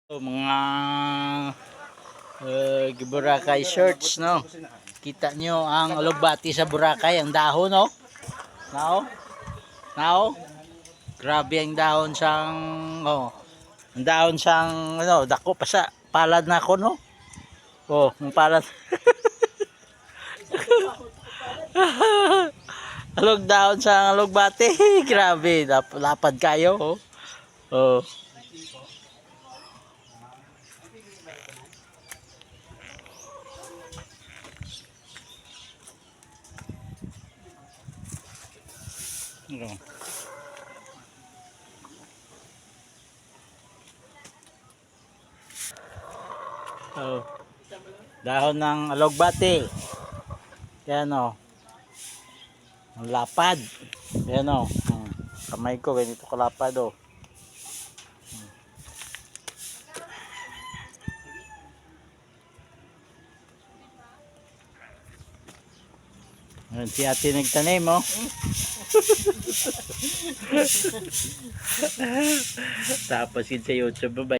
Mga Boracay shirts, no? Kita nyo ang alugbati sa Boracay, ang dahon, no? Now, grabe ang dahon siyang, oh, ang dahon siyang, ano, dako pa sa palad na ako, no? Oh, ang palad. Alog dahon sa alugbati, grabe, lapad kayo, oh. Oh. Oh. Dahon ng alugbati. Yan, oh. Ang lapad. Yan, oh. Kamay ko ganito kalapad, oh. Yan si ate nagtanim, oh. Tapos yun sa YouTube, bye.